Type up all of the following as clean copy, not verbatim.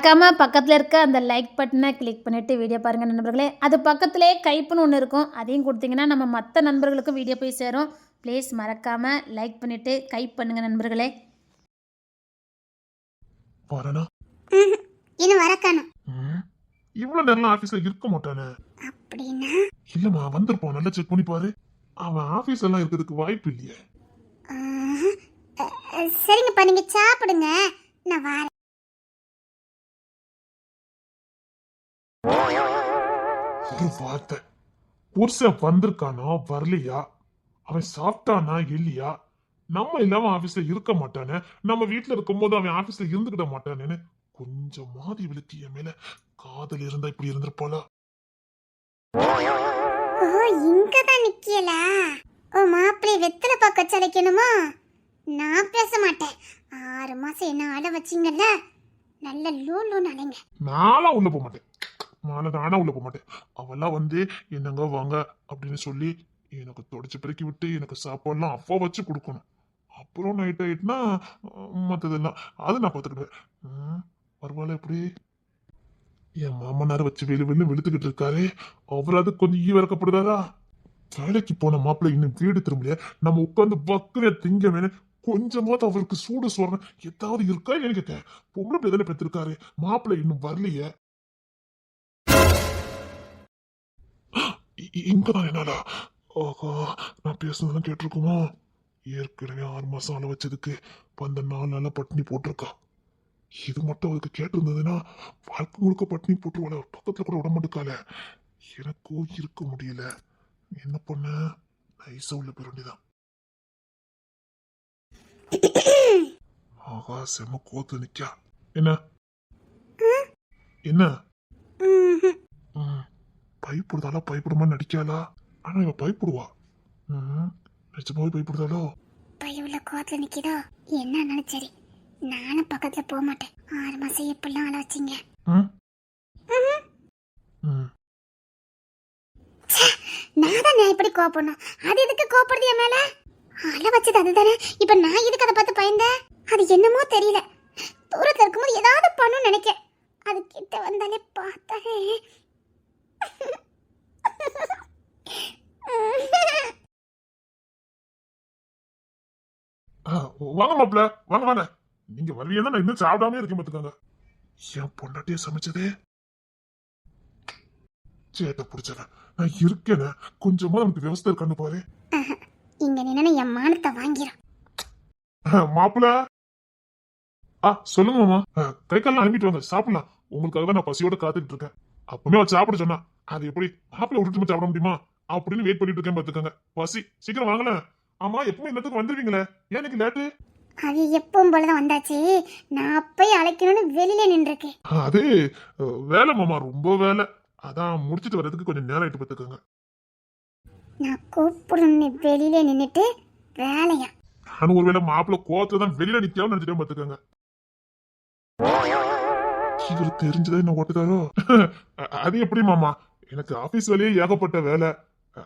மறக்காமல் பக்கத்தில் இருக்க அந்த லைக் பட்டனை கிளிக் பண்ணிவிட்டு வீடியோ பாருங்கள் நண்பர்களே. அது பக்கத்திலே கைப்புன்னு ஒன்று இருக்கும், அதையும் கொடுத்தீங்கன்னா நம்ம மற்ற நண்பர்களுக்கும் வீடியோ போய் சேரும். ப்ளீஸ் மறக்காமல் லைக் பண்ணிவிட்டு கைப் பண்ணுங்கள் நண்பர்களே. வரனா இன்னும் வரக்கானும். இவ்வளவு நேரம் ஆபீஸ்ல இருக்க மாட்டானே. அப்படின்னா இல்லம்மா வந்திருப்போம், நல்லா செக் பண்ணி பாரு. அவன் ஆபீஸ் எல்லாம் இருக்கிறதுக்கு வாய்ப்பு இல்லையே. சரிங்கப்பா, நீங்க சாப்பிடுங்க, நான் வரேன். ஒரு வார்த்தை, புருஷன் வந்திருக்கானா வரலையா, அவன் சாப்பிட்டானா இல்லையா, நம்ம இல்லாம ஆபீஸ்ல இருக்க மாட்டானே, நம்ம வீட்டுல இருக்கும் போது அவன் ஆபீஸ்ல இருந்துகிட மாட்டானேன்னு கொஞ்சம் மாதிரி இவளுக்கு என் மேல காதல் இருந்தா இப்படி இருந்திருப்பாளா? ஓ, இங்கதான் நிக்கலா? ஓ, மாப்பிள்ளை வெத்தலை பாக்க சளைக்கணுமா? நான் பேச மாட்டேன். 6 மாசம் என்ன ஆட வச்சிங்கல்ல, நல்ல லூலூன்னு அலைங்க. நானா உள்ள போக மாட்டேன், நானா உள்ள போக மாட்டேன். அவெல்லாம் வந்து என்னங்க வாங்க அப்படின்னு சொல்லி எனக்கு தொடச்சு பெருக்கி விட்டு எனக்கு சாப்பாடுலாம் அப்பா வச்சு கொடுக்கணும். அப்புறம் நைட் ஆயிட்டுனா மற்றதெல்லாம் அது நான் பார்த்துக்கிடுவேன். பரவாயில்ல, எப்படி என் மாமனாரை வச்சு வெளி வெளுத்துக்கிட்டு இருக்காரு, அவராது கொஞ்சம் ஈவிறக்கப்படுதாரா? வேலைக்கு போன மாப்பிள்ளை இன்னும் வீடு திரும்பலையே, நம்ம உட்காந்து பக்கத்துல திங்க வேணும். கொஞ்சமாவது அவருக்கு சூடு சோறணும் ஏதாவது இருக்கா இல்லைன்னு கேட்க. பொம்பளை பிள்ளை தானே பெற்றிருக்காரு, மாப்பிள்ளை இன்னும் வரலையே. இங்கதான் என்னால ஆகா, நான் பேசுனதெல்லாம் கேட்டிருக்குமோ? ஏற்கனவே 6 மாசம் ஆள வச்சதுக்கு வந்த 4 நாளா பட்டினி போட்டிருக்கா. இது மட்டும் அவருக்கு கேட்டிருந்ததுன்னா வாழ்க்கை முழுக்க பட்டினி போட்டுருவாள, பக்கத்துல கூட விட மாட்டுக்கால. எனக்கும் இருக்க முடியல, என்ன பண்ண, நைசா உள்ள போயிட வேண்டியதான். ஆகா, செம்ம கோத்து நிக்கா. என்ன என்ன பயப்படுதாலா, பயப்படுமா நடிக்காளா? ஆனா இவ பயப்படுவா. நிஜமாவே பயப்படுதாலோ? பயவுள்ள கோத்துல நிக்கிதோ என்ன நினைச்சரி, நானும் பக்கத்துல போக மாட்டேன். 6 மாசம் எப்படிலாம் ஆள வச்சிங்க? நான் தான் இப்படி கோப்பணும், அது எதுக்கு கோப்படுது என் மேல? ஆள வச்சது அதுதானே, இப்ப நான் இதுக்கு அதை பார்த்து பயந்தேன். அது என்னமோ தெரியல, தூரத்துல இருக்கும்போது ஏதாவது பண்ணும் நினைக்க, அது கிட்ட வந்தாலே பார்த்தாலே வாங்க மாப்பிள்ள, வாங்க வாங்க. நீங்க வரலையா நான் இன்னும் சாப்பிடாம இருக்கேன் பாத்துக்காங்க. என் பொண்டாட்டிய சமைச்சதே சேட்ட புடிச்சவன் நான் இருக்கேன். கொஞ்சமா நமக்கு விவசாய இருக்கான்னு பாரு. இங்க நின்னு என் மானத்தை வாங்கிரும். மாப்பிள்ள சொல்லுங்க மாமா. கை காலம் அனுப்பிட்டு வாங்க, சாப்பிடலாம். உங்களுக்காக தான் நான் பசியோட காத்துக்கிட்டு இருக்கேன். அப்பவுமே அவ சாப்பிட சொன்னா, அது எப்படி மாப்பிள்ள விட்டுட்டு சாப்பிட முடியுமா அப்படின்னு வெயிட் பண்ணிட்டு இருக்கேன் பாத்துக்காங்க. பசி, சீக்கிரம் வாங்கல. ஆமா, எப்பவும் இன்னத்துக்கு வந்துருவீங்களே, ஏன் எனக்கு லேட்டு? அது எப்பவும் போலதான் வந்தாச்சு, நான் போய் அழைக்கணும்னு வெளியில நின்றுருக்கேன். அது வேலை மாமா, ரொம்ப வேலை, அதான் முடிச்சிட்டு வர்றதுக்கு கொஞ்சம் நேரம் ஆயிட்டு பாத்துக்கோங்க. நான் கூப்பிடணும் வெளியில நின்னுட்டு வேலையா? நானும் ஒருவேளை மாப்பிள்ள கோத்துல தான் வெளியில நிக்காம நினைச்சிட்டேன் பாத்துக்கோங்க. இவரு தெரிஞ்சதா என்ன ஓட்டுதாரோ? அது எப்படி மாமா, எனக்கு ஆபீஸ் வேலையே ஏகப்பட்ட வேலை,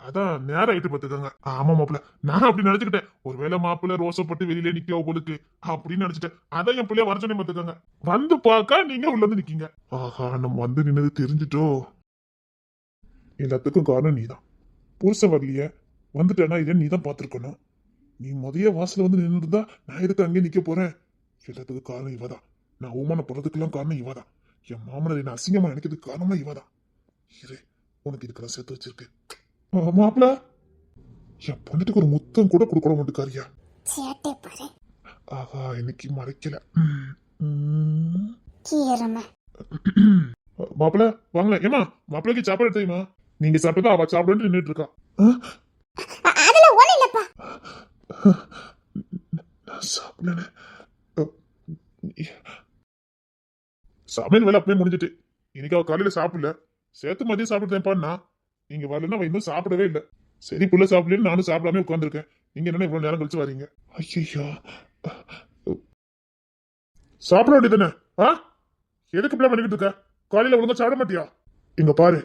அதான் நேரம் ஆயிட்டு பாத்துக்கோங்க. ஆமா மாப்பிள்ள, நான் அப்படி நினைச்சுக்கிட்டேன். ஒருவேளை மாப்பிள்ள ரோசப்பட்டு வெளியில நிக்க போலுக்கு அப்படின்னு நினைச்சிட்டேன். அதான் என் பிள்ளைய வர சொன்னே பாத்துக்கோங்க. வந்து பாக்க நீங்க உள்ள வந்து நிக்கீங்க. ஆஹா, நம்ம வந்து நின்னது தெரிஞ்சுட்டோ. எல்லாத்துக்கும் காரணம் நீதான். புருஷன் வரலையே, வந்துட்டேன்னா இதை நீ தான் பாத்துருக்கணும். நீ முதைய வாசல வந்து நின்று இருந்தா நான் எதுக்கு அங்கே நிக்க போறேன்? எல்லாத்துக்கும் காரணம் இவதான். நான் அவமான போறதுக்கெல்லாம் காரணம் இவதான். என் மாமனார் என்ன அசிங்கமா நினைக்கிறதுக்கு காரணமா இவதான். இரு, உனக்கு இதுக்கெல்லாம் சேர்த்து வச்சிருக்கு. மாப்பிள்ள, என் பொண்ணுக்கு ஒரு முத்தம் கூட கொடுக்க மாட்டேக்காரியா? ஆஹா, இன்னைக்கு மறைக்கல. மாப்பிள்ள வாங்கல. ஏமா மாப்பிள்ளைக்கு சாப்பாடு தெரியுமா? நீங்க சாப்பிட்டா அவ சாப்பிட்டு நின்றுட்டு இருக்கா. சமையல் வேலை அப்படியே முடிஞ்சிட்டு, இன்னைக்கு அவ காலையில சாப்பிடல, சேர்த்து மதியம் சாப்பிட்டுட்டேன்ப்பா. நீங்க வரலன்னா அவ இன்னும் சாப்பிடவே இல்லை. சரி, புள்ள சாப்பிடலன்னு நானும் சாப்பிடாம உட்காந்துருக்கேன். நீங்க என்ன இவ்வளவு நேரம் கழிச்சு வரீங்க? ஐயோ, சாப்பிட வேண்டியதானே? எதுக்கு பிள்ளை பண்ணிக்கிட்டு இருக்க? காலையில ஒழுங்கா சாப்பிட மாட்டியா? இங்க பாரு,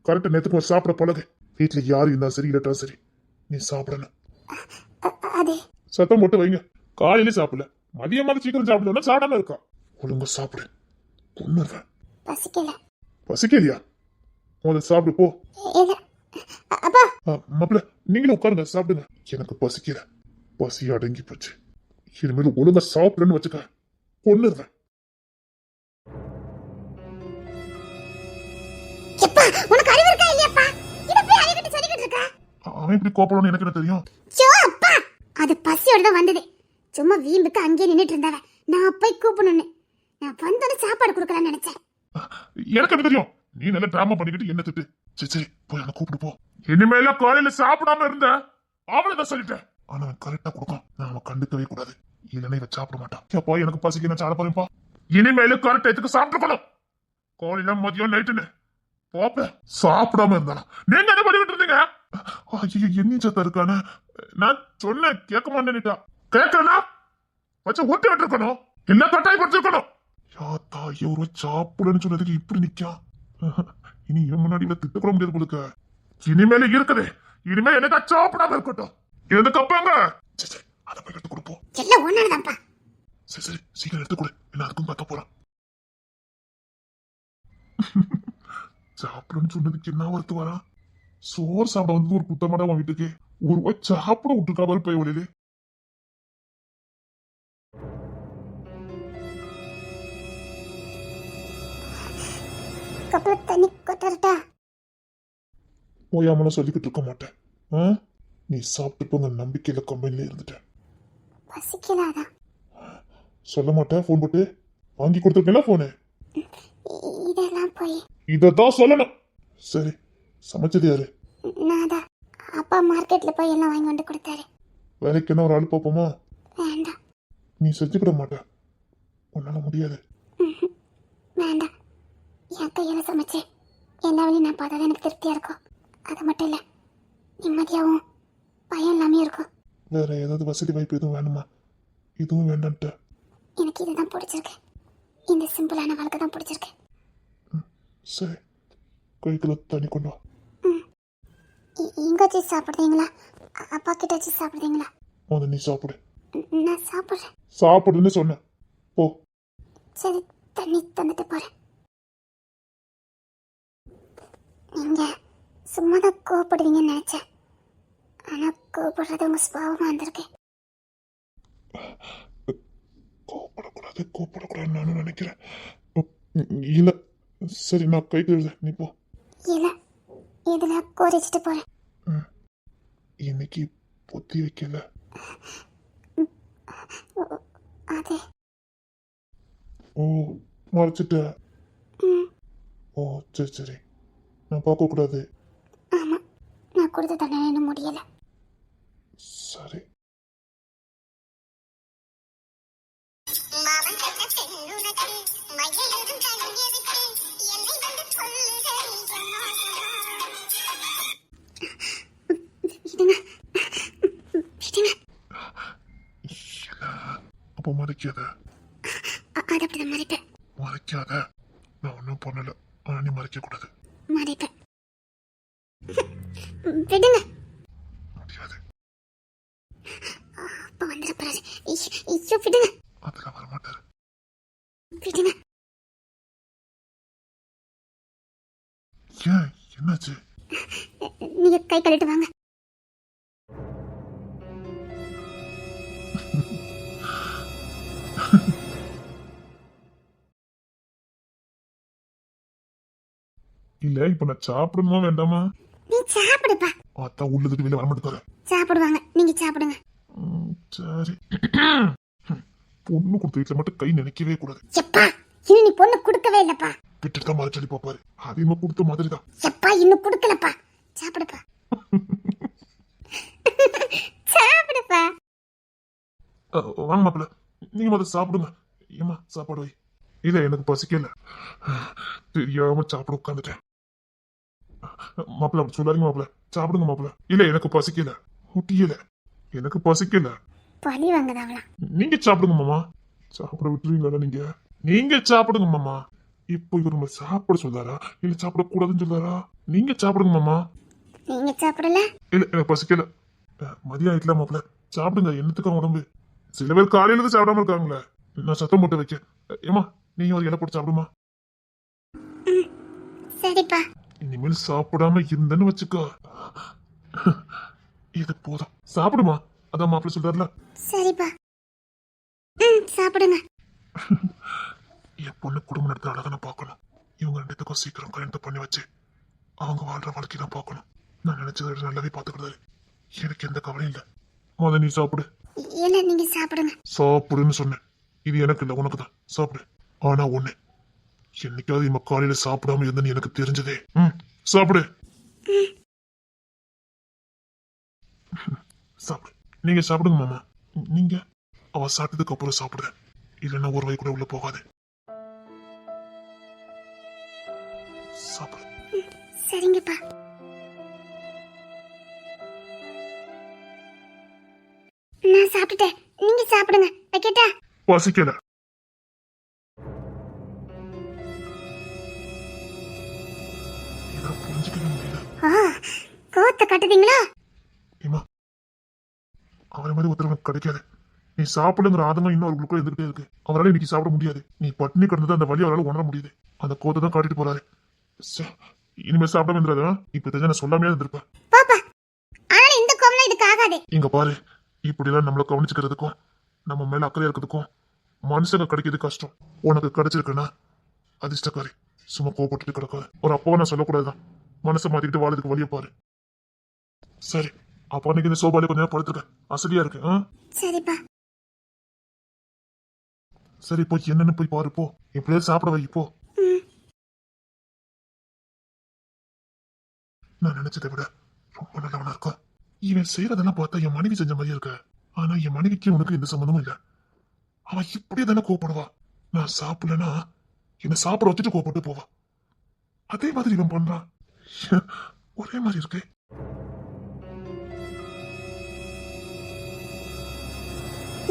கரெக்டா நேத்துக்கு ஒரு சாப்பிட பழகு. வீட்டுல யாரு இருந்தா சரி இல்லட்டா சரி, நீ சாப்பிடணும். சத்தம் போட்டு வைங்க. காலையில சாப்பிடல, மதியமாவது சீக்கிரம் சாப்பிடணும்னா சாப்பிடாம இருக்கா. ஒழுங்கா சாப்பிடு, கொன்னுடுவேன். பசிக்கல. பசிக்கலையா? முதல்ல சாப்பிடு போ. இல்ல. அப்பா. மாப்பிள்ள நீங்களும் உட்காருங்க, சாப்பிடுங்க. எனக்கு பசிக்கல, பசி அடங்கி போச்சு. இனிமேல் ஒழுங்கா சாப்பிடுன்னு வச்சுக்க, கொன்னுடுவேன். எப்பா உனக்கு அறிவு இருக்கா இல்லையாப்பா? இத போய் அறிவிட்டு சொல்லிக்கிட்டு இருக்க. அவன் இப்படி கோபப்படணும்னு எனக்கு என்ன தெரியும்? சோ அப்பா, அது பசியோட தான் வந்தது. சும்மா வீம்புக்கு அங்கேயே நின்னுட்டு இருந்தாவ. நான் போய் கூப்பிடணும்னு நான் வந்தோட சாப்பாடு கொடுக்கலாம்னு நினைச்சேன். எனக்கு என்ன தெரியும்? நீ நல்ல டிராமா பண்ணிக்கிட்டு என்ன திட்டு. சரி போய் அவனை கூப்பிட்டு போ. இனிமேல காலையில சாப்பிடாம இருந்த அவளைதான் சொல்லிட்டேன். ஆனா அவன் கரெக்டா கொடுக்கும், நான் அவன் கண்டுக்கவே கூடாது. இல்லைன்னா இவன் சாப்பிட மாட்டான். அப்பா எனக்கு பசிக்கு நான் சாப்பிட போறேன்ப்பா. இனிமேல கரெக்ட் எதுக்கு சாப்பிட்டுக்கணும். காலையில மதியம் நைட்டுன்னு பாப்ப சாப்பிடாம இருந்தானா நீங்க என்ன பண்ணிக்கிட்டு இருந்தீங்க? ஐயோ என்ன சத்தா இருக்கானே. நான் சொன்னேன் கேட்க மாட்டேன்னுட்டா. கேட்கலனா வச்சு ஊட்டி விட்டுருக்கணும், என்ன கட்டாயப்படுத்திருக்கணும். யாத்தா எவரோ சாப்பிடன்னு சொன்னதுக்கு இப்படி நிக்கா. இனி இவன் முன்னாடி திட்டக்கூட முடியாது போலுக்க. இனிமேல இருக்குது, இனிமே எனக்கு சாப்பிடாம இருக்கட்டும். எதுக்கு அப்பாங்க அதை போய் எடுத்து கொடுப்போம். எல்லாம் ஒன்னானதாப்பா. சரி சீக்கிரம் எடுத்து கொடு, என்ன அதுக்கும் கத்த போறான். சாப்பிடன்னு சொன்னதுக்கு என்ன வருத்து வரா? சோறு சாப்பிட வந்து ஒரு குத்தமாடா உன் வீட்டுக்கு ஒரு வாய் சாப்பிட விட்டுருக்கா மாதிரி போய் ஒளியிலே. கப்பல தண்ணி கொட்டறட்டா? போயாமலாம் சொல்லிக்கிட்டு இருக்க மாட்டேன். நீ சாப்பிட்டு போங்க நம்பிக்கையில கம்பெனில இருந்துட்டேன். பசிக்கலாதா? சொல்ல மாட்டேன். போன் போட்டு வாங்கி கொடுத்துருக்கேன் போனு. இதெல்லாம் போய் இததான் சொல்லணும். சரி சமைச்சது யாரு? நான்தான். அப்பா மார்க்கெட்ல போய் எல்லாம் வாங்கி வந்து கொடுத்தாரு. வேலைக்கு என்ன ஒரு ஆள் பார்ப்போமா? வேண்டாம். நீ செஞ்சுக்கிட மாட்ட, உன்னால முடியாது. வேண்டாம். என் கையால சமைச்சு எல்லா வேலையும் நான் பார்த்தா எனக்கு திருப்தியா இருக்கும். அது மட்டும் இல்ல, நிம்மதியாகவும் பயம் இல்லாமே இருக்கும். வேற ஏதாவது வசதி வாய்ப்பு எதுவும் வேணுமா? இதுவும் வேண்டான்ட்ட. எனக்கு இதுதான் பிடிச்சிருக்கு. இந்த சிம்பிளான வாழ்க்கை தான் பிடிச்சிருக்கு. சரி கைக்குள்ள தண்ணி கொண்டு வா. இங்க வச்சு சாப்பிடுறீங்களா? அப்பா கிட்ட வச்சு சாப்பிடுறீங்களா? நீ சாப்பிடு. நான் சாப்பிடுறேன். சாப்பிடுன்னு சொன்ன போ. சரி தண்ணி தந்துட்டு போறேன். நீங்க சும்மாதான் கோவப்படுவீங்கன்னு நினைச்சேன். ஆனா கோவப்படுறது உங்க சுபாவமா இருந்திருக்கு. கோப்படக்கூடாதுன்னு நானும் நினைக்கிறேன். இல்ல சரி நான் கை கழுத, நீ போ. இல்ல இதுல கோரிச்சிட்டு போறேன். இன்னைக்கு பொத்தி வைக்கல. அது ஓ மறைச்சிட்ட. ஓ சரி சரி, நான் பார்க்க கூடாது. ஆமா, நான் கொடுத்த தண்டனை இன்னும் முடியல. சரி அப்போ மறைக்காத. அது அப்படிதான் மறைப்பேன். மறைக்காத. நான் ஒன்றும் பண்ணல, ஆனா நீ மறைக்க கூடாது. மறைப்பேன். விடுங்க. முடியாது. அப்பா வந்துட போறாரு. ஐயோ விடுங்க. அதெல்லாம் வரமாட்டாரு. விடுங்க. ஏன் என்னாச்சு? நீங்க கை கழுவிட்டு வாங்க. இல்ல இப்ப நான் சாப்பிடணுமா வேண்டாமா? நீ சாப்பிடுப்பா. அதான் உள்ளதுக்கு வெளியே வரமாட்டேன். சாப்பிடுவாங்க, நீங்க சாப்பிடுங்க. சரி. பொண்ணு கொடுத்த வீட்டுல மட்டும் கை நினைக்கவே கூடாது. எப்பா இன்னும் நீ பொண்ணு கொடுக்கவே இல்லப்பா. விட்டுட்டு தான் மறைச்சடி பாப்பாரு. அதிகமா கொடுத்த மாதிரி தான். எப்பா இன்னும் கொடுக்கலப்பா. சாப்பிடுப்பா. சாப்பிடுப்பா. வாங்க மாப்பிள்ள, நீங்க முதல்ல சாப்பிடுங்க. ஏமா சாப்பாடு வை. இல்ல எனக்கு பசிக்கல, தெரியாம சாப்பிட உட்காந்துட்டேன். மாப்பிள்ள அப்படி சொல்லாதீங்க மாப்பிள்ள, சாப்பிடுங்க மாப்பிள்ள. இல்ல எனக்கு பசிக்கல, முட்டியல, எனக்கு பசிக்கல. பழி வாங்கதாவலாம். நீங்க சாப்பிடுங்க மாமா. சாப்பிட விட்டுருவீங்களா நீங்க? நீங்க சாப்பிடுங்க மாமா. இப்போ இவர் நம்ம சாப்பிட சொல்றாரா இல்ல சாப்பிட கூடாதுன்னு சொல்றாரா? நீங்க சாப்பிடுங்க மாமா. நீங்க சாப்பிடல? இல்ல எனக்கு பசிக்கல. மதியம் ஆயிட்டல மாப்பிள்ள, சாப்பிடுங்க. என்னத்துக்கு உடம்பு? சில பேர் காலையில இருந்து சாப்பிடாம இருக்காங்களே, நான் சத்தம் போட்டு வைக்க. ஏமா நீங்க ஒரு இலை போட்டு சாப்பிடுமா. சரிப்பா. இனிமேல் சாப்பிடாம இருந்தேன்னு வச்சுக்கோ. இது போதும், சாப்பிடுமா. அதான் மாப்பிள்ள சொல்றாருல. சரிப்பா. சாப்பிடுங்க. என் பொண்ணு குடும்பம் நடத்த அழகான பார்க்கணும். இவங்க ரெண்டுத்துக்கும் சீக்கிரம் கல்யாணத்தை பண்ணி வச்சு அவங்க வாழ்ற வாழ்க்கை தான் பார்க்கணும். நான் நினைச்சதை விட நல்லாவே பார்த்துக்கிட்டாரு. எனக்கு எந்த கவலையும் இல்லை. முத நீ சாப்பிடு. இல்ல, நீங்க சாப்பிடுங்க. சாப்பிடுன்னு சொன்னேன். இது எனக்கு இல்லை, உனக்கு தான். சாப்பிடு. ஆனா ஒண்ணு, என்னைக்காவது இவன் காலையில சாப்பிடாம இருந்தேன்னு எனக்கு தெரிஞ்சதே. சாப்பிடு. சாப்பிடு. நீங்க சாப்பிடுங்க மாமா. நீங்க அவ சாப்பிட்டதுக்கு அப்புறம் சாப்பிடுறேன். இல்லைன்னா ஒரு வாய் கூட உள்ள போகாது. சாப்பிடு. சரிங்கப்பா. நான் சாப்பிட்டுட்டேன், நீங்க சாப்பிடுங்க. வைக்கட்டா? பசிக்கல. இதை புரிஞ்சுக்கவே முடியல. கோத்த கட்டுதீங்களா? ஏமா, அவரை மாதிரி ஒருத்தர் உனக்கு கிடைக்காது. நீ சாப்பிடுங்கிற ஆதங்கம் இன்னும் அவர்களுக்குள்ள இருந்துகிட்டே இருக்கு. அவரால் இன்னைக்கு சாப்பிட முடியாது. நீ பட்டினி கிடந்தது அந்த வழி அவரால் உணர முடியுது. அந்த கோத்தை தான் காட்டிட்டு போறாரு. இனிமேல் சாப்பிட வந்துடாதா? இப்ப தெரிஞ்சா நான் சொல்லாமே இருந்திருப்பேன். பாப்பா, ஆனா இந்த கோவம் இதுக்கு ஆகாது. இங்க பாரு, இப்படி எல்லாம் நம்மள கவனிச்சுக்கிறதுக்கும் நம்ம மேல அக்கறையா இருக்கிறதுக்கும் மனுஷங்க கிடைக்கிறது கஷ்டம். உனக்கு கிடைச்சிருக்குன்னா அதிர்ஷ்டக்காரி. சும்மா கோபப்பட்டு கிடக்காது. ஒரு அப்பாவை நான் சொல்லக்கூடாதுதான். மனசை மாத்திக்கிட்டு வாழறதுக்கு வழியை பாரு. சரி, அப்பா இன்னைக்கு இந்த சோபாலே கொஞ்ச நேரம் படுத்துருக்கேன். அசதியா இருக்கு. சரிப்பா. சரி, போய் என்னன்னு போய் பாரு. போ, எப்படியாவது சாப்பிட வை. போ. நான் நினைச்சதை விட ரொம்ப நல்லவனா இருக்கும். இவன் செய்யறதெல்லாம் பார்த்தா என் மனைவி செஞ்ச மாதிரியே இருக்க. ஆனா என் மனைவிக்கு உனக்கு எந்த சம்மந்தமும் இல்ல. அவன் இப்படியே தானே கோவப்படுவா. நான் சாப்பிடலன்னா என்ன சாப்பிட வச்சுட்டு கோவப்பட்டு போவா. அதே மாதிரி இவன் பண்றான். ஒரே மாதிரி இருக்கு.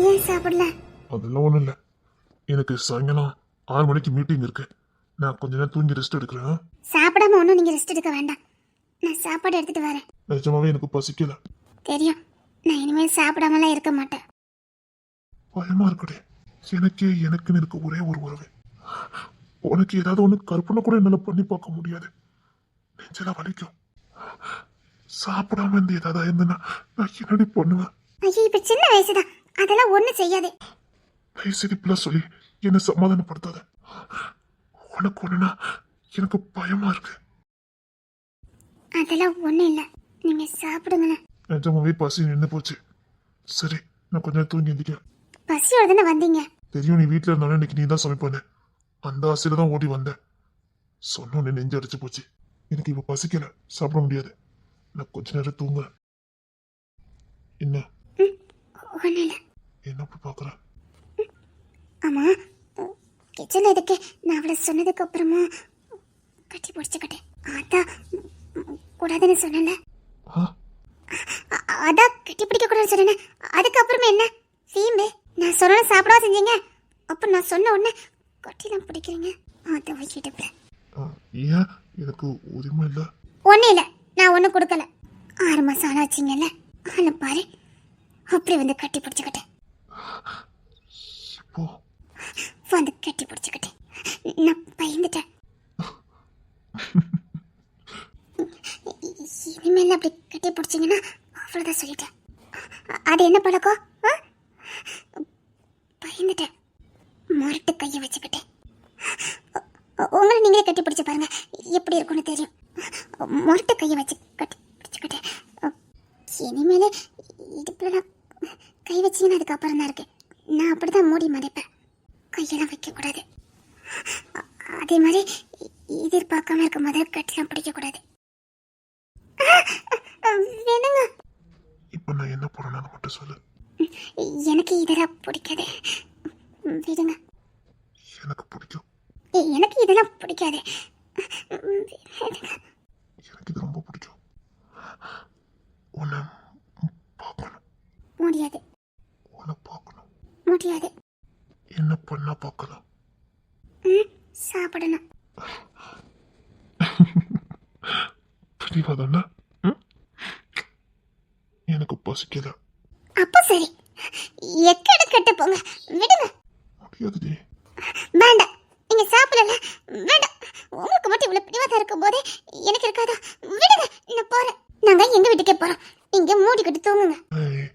ஏன் சாப்பிடல? அதெல்லாம் ஒண்ணும் இல்ல. எனக்கு சாயங்காலம் 6 மணிக்கு மீட்டிங் இருக்கு. நான் கொஞ்ச நேரம் தூங்கி ரெஸ்ட் எடுக்கிறேன். சாப்பிடாம ஒன்றும் நீங்க ரெஸ்ட் எடுக்க வேண்டாம். நான் சாப்பாடு எடுத்துட்டு வரேன். நிஜமாவே எனக்கு பசிக்கல. தெரியும், நான் இனிமேல் சாப்பிடாமலாம் இருக்க மாட்டேன். பயமா இருக்குடே. எனக்குன்னு இருக்க ஒரே ஒரு உறவு. உனக்கு ஏதாவது ஒண்ணு கற்பனை கூட என்னால பண்ணி பார்க்க முடியாது. நெஞ்செல்லாம் வலிக்கும். சாப்பிடாம இருந்து ஏதாவது இருந்தேன்னா நான் என்னடி பண்ணுவேன்? ஐயோ, இப்ப சின்ன வயசுதான், அதெல்லாம் ஒண்ணும் செய்யாது. சிரிப்புலாம் சொல்லி என்ன சமாதானப்படுத்தாத. உனக்கு ஒண்ணுனா எனக்கு பயமா இருக்கு. அதெல்லாம் ஒண்ணும் இல்ல, நீங்க சாப்பிடுங்களேன். நிஜமாவே பசி நின்று போச்சு. சரி, நான் கொஞ்ச நேரம் தூங்கி எந்திக்க. பசியோட தானே வந்தீங்க? தெரியும், நீ வீட்டுல இருந்தாலும் இன்னைக்கு நீ தான் சமைப்பானு. அந்த ஆசையில தான் ஓடி வந்தேன். சொன்னோன்னு நெஞ்சு அடிச்சு போச்சு. எனக்கு இப்ப பசிக்கல, சாப்பிட முடியாது. நான் கொஞ்ச நேரம் தூங்க. என்ன ஒண்ணும் இல்ல. என்ன அப்படி பாக்குற? ஆமா, கிச்சன்ல இதுக்கு நான் அவளை சொன்னதுக்கு அப்புறமா கட்டி பிடிச்சுக்கிட்டேன். அதான் கூடாதுன்னு சொன்னல. அதான் கட்டி பிடிக்க கூடாதுன்னு சொன்னேன். அதுக்கப்புறமா என்ன சீம்பு? நான் சொன்ன சாப்பிடவா செஞ்சீங்க? அப்ப நான் சொன்ன உடனே கட்டி தான் பிடிக்கிறீங்க. அதை வச்சுட்டு ஏன் எனக்கு உரிமை இல்ல? ஒன்னும் இல்ல, நான் ஒன்னும் கொடுக்கல. 6 மாசம் ஆனாச்சுங்கல்ல, ஆனா பாரு அப்படி வந்து கட்டி பிடிச்சுக்கிட்டேன். இப்போ வந்து கட்டி பிடிச்சுக்கிட்டேன். நான் பயந்துட்டேன். இனிமேல் அப்படி கட்டி பிடிச்சிங்கன்னா அவ்வளோதான் சொல்லிட்டேன். அது என்ன பழக்கம்? பயந்துட்டேன். முரட்டு கையை வச்சுக்கிட்டேன். உங்களை நீங்களே கட்டி பிடிச்சு பாருங்க, எப்படி இருக்கும்னு தெரியும். முரட்டு கையை வச்சு கட்டி பிடிச்சுக்கிட்டேன். இனிமேல் இடுப்புல நான் கை வச்சிங்கன்னா அதுக்கப்புறம் தான் இருக்கு. நான் அப்படிதான் மூடி மறைப்பேன். கையெல்லாம் வைக்கக்கூடாது. அதே மாதிரி எதிர்பார்க்காம இருக்க முதல்ல கட்டிலாம் பிடிக்கக்கூடாது. வேணுங்க. இப்ப நான் என்ன பண்ணணும் மட்டும் சொல்லு. எனக்கு இதெல்லாம் பிடிக்காது, விடுங்க. எனக்கு பிடிக்கும். எனக்கு இதெல்லாம் பிடிக்காது. எனக்கு இது ரொம்ப பிடிக்கும். உன்னை பார்க்கணும். முடியாது. உன்னை பார்க்கணும். முடியாது. என்ன பண்ணா பார்க்கலாம்? சாப்பிடணும். பிடிவாதானே? எனக்கு பசிக்கல. அப்ப சரி, எக்கட கட்டு போங்க, விடுங்க. முடியாதுடி. வேண்டாம், நீங்க சாப்பிடல. வேண்டாம், உங்களுக்கு மட்டும் இவ்வளவு பிடிவாதம் இருக்கும்போதே எனக்கு இருக்காதா? விடுங்க, நான் போறேன். நாங்க எங்க வீட்டுக்கே போறோம். நீங்க மூடிக்கிட்டு தூங்குங்க. ஏய்,